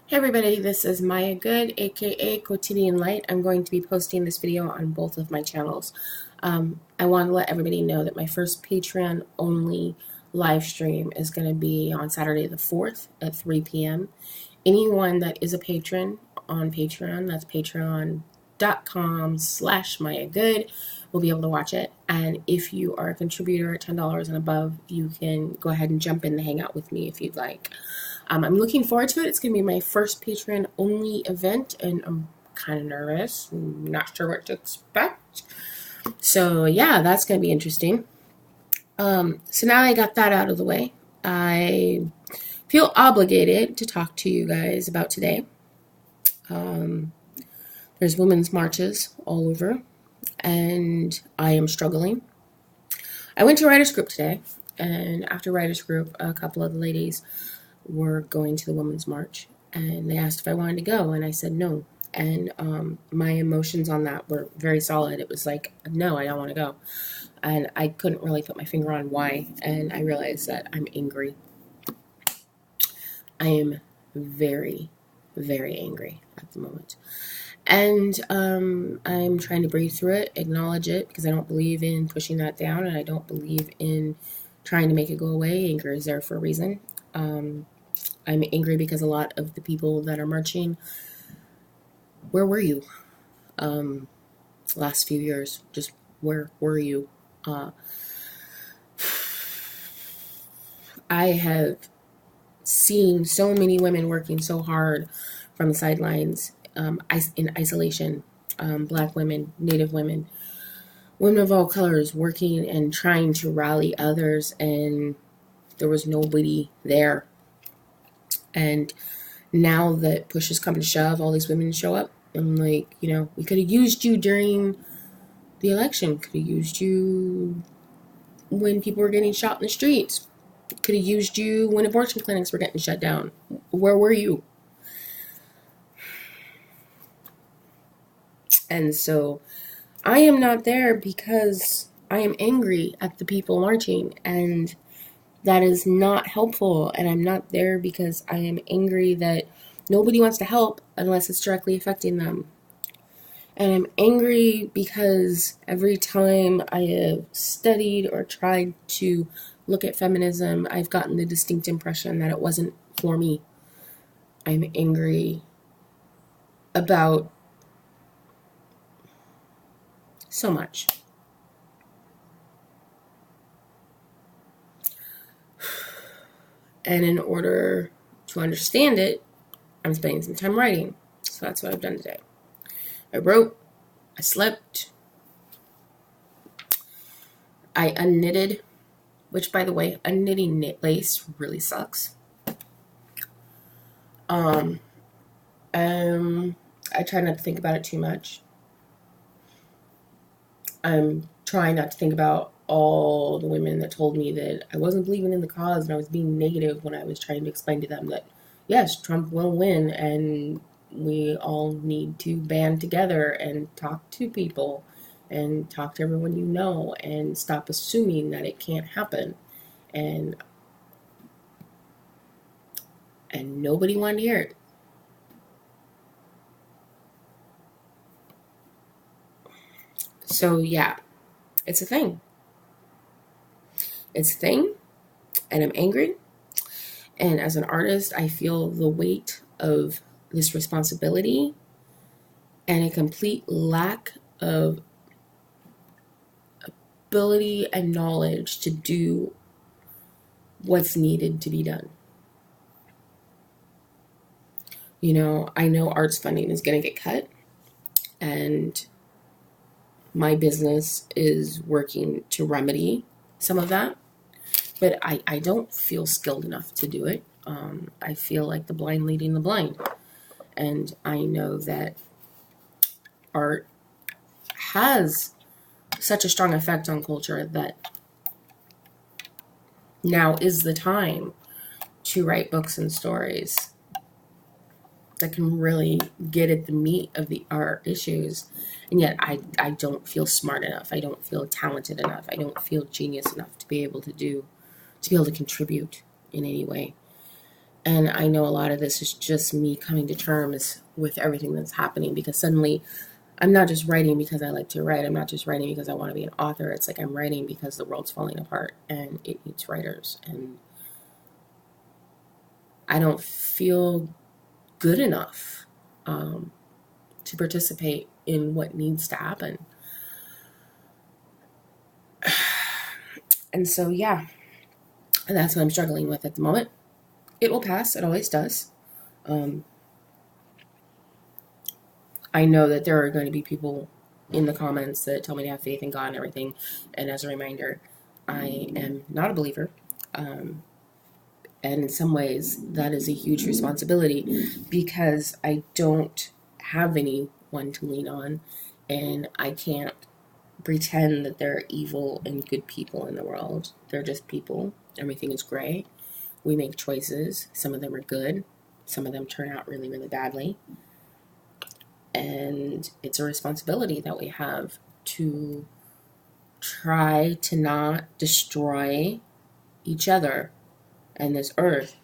Hey everybody, this is Maya Good, aka Quotidian Light. I'm going to be posting this video on both of my channels. I want to let everybody know that my first Patreon only live stream is going to be on Saturday the 4th at 3 p.m. Anyone that is a patron on Patreon, that's patreon.com/Maya Good, will be able to watch it. And if you are a contributor at $10 and above, you can go ahead and jump in and hang out with me if you'd like. I'm looking forward to it. It's going to be my first Patreon only event, and I'm kind of nervous. I'm not sure what to expect. So yeah, that's going to be interesting. So now I got that out of the way, I feel obligated to talk to you guys about today. There's women's marches all over, and I am struggling. I went to writers group today, and after writers group, a couple of the ladies were going to the women's march, and they asked if I wanted to go, and I said no. And my emotions on that were very solid. It was like, no, I don't want to go. And I couldn't really put my finger on why, and I realized that I'm angry. I am very, very angry at the moment. And I'm trying to breathe through it, acknowledge it, because I don't believe in pushing that down, and I don't believe in trying to make it go away. Anger is there for a reason. I'm angry because a lot of the people that are marching, where were you last few years? Just where were you? I have seen so many women working so hard from the sidelines, in isolation, Black women, Native women, women of all colors working and trying to rally others, and there was nobody there. And now that push has come to shove, all these women show up. I'm like, we could have used you during the election. Could have used you when people were getting shot in the streets. Could have used you when abortion clinics were getting shut down. Where were you? And so I am not there because I am angry at the people marching, and that is not helpful. And I'm not there because I am angry that nobody wants to help unless it's directly affecting them. And I'm angry because every time I have studied or tried to look at feminism, I've gotten the distinct impression that it wasn't for me. I'm angry about so much. And in order to understand it, I'm spending some time writing. So that's what I've done today. I wrote, I slept, I unknitted, which, by the way, unknitting knit lace really sucks. I try not to think about it too much. I'm trying not to think about all the women that told me that I wasn't believing in the cause and I was being negative when I was trying to explain to them that, yes, Trump will win, and we all need to band together and talk to people and talk to everyone you know and stop assuming that it can't happen. And nobody wanted to hear it. So yeah, it's a thing. It's a thing, and I'm angry. And as an artist, I feel the weight of this responsibility and a complete lack of ability and knowledge to do what's needed to be done. I know arts funding is going to get cut, and my business is working to remedy some of that, but I don't feel skilled enough to do it. I feel like the blind leading the blind, and I know that art has such a strong effect on culture that now is the time to write books and stories that can really get at the meat of the art issues. And yet I don't feel smart enough. I don't feel talented enough. I don't feel genius enough to be able to contribute in any way. And I know a lot of this is just me coming to terms with everything that's happening, because suddenly I'm not just writing because I like to write. I'm not just writing because I want to be an author. It's like I'm writing because the world's falling apart and it needs writers. And I don't feel good enough to participate in what needs to happen. And so, yeah, that's what I'm struggling with at the moment. It will pass. It always does. I know that there are going to be people in the comments that tell me to have faith in God and everything. And as a reminder, I am not a believer. And in some ways, that is a huge responsibility, because I don't have anyone to lean on. And I can't pretend that there are evil and good people in the world. They're just people. Everything is gray. We make choices. Some of them are good. Some of them turn out really, really badly. And it's a responsibility that we have to try to not destroy each other and this earth,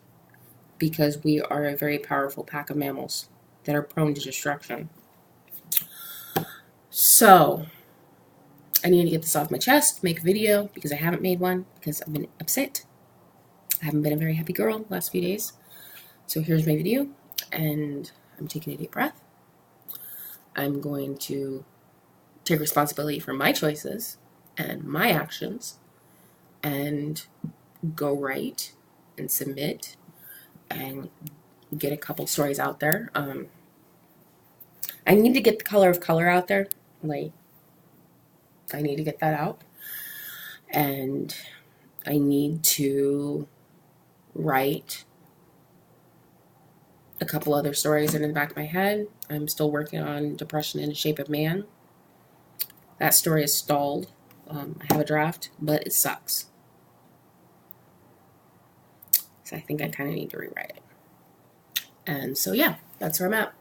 because we are a very powerful pack of mammals that are prone to destruction. So I need to get this off my chest, make a video, because I haven't made one because I've been upset. I haven't been a very happy girl the last few days. So here's my video, and I'm taking a deep breath. I'm going to take responsibility for my choices and my actions and go write and submit and get a couple stories out there. I need to get the color of color out there. Like, I need to get that out. And I need to write a couple other stories in the back of my head. I'm still working on Depression in the Shape of Man. That story is stalled. I have a draft, but it sucks. So I think I kind of need to rewrite it. And so, yeah, that's where I'm at.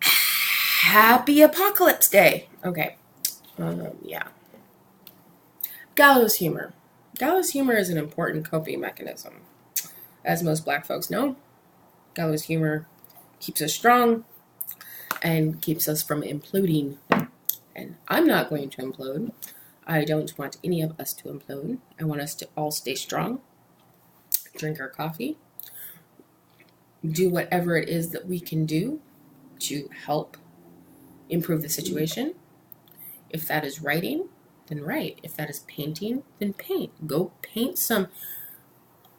Happy Apocalypse Day. Okay. Yeah. Gallows humor. Gallows humor is an important coping mechanism. As most Black folks know, gallows humor keeps us strong and keeps us from imploding. And I'm not going to implode. I don't want any of us to implode. I want us to all stay strong, drink our coffee, do whatever it is that we can do to help improve the situation. If that is writing, then write. If that is painting, then paint. Go paint some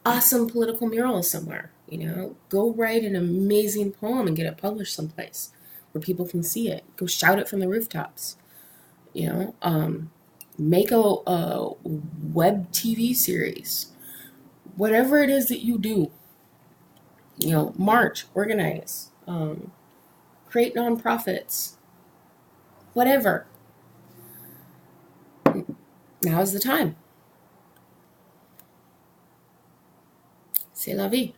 awesome political mural somewhere. Go write an amazing poem and get it published someplace where people can see it. Go shout it from the rooftops. Make a web TV series. Whatever it is that you do, march, organize, create nonprofits, whatever. Now is the time. C'est la vie.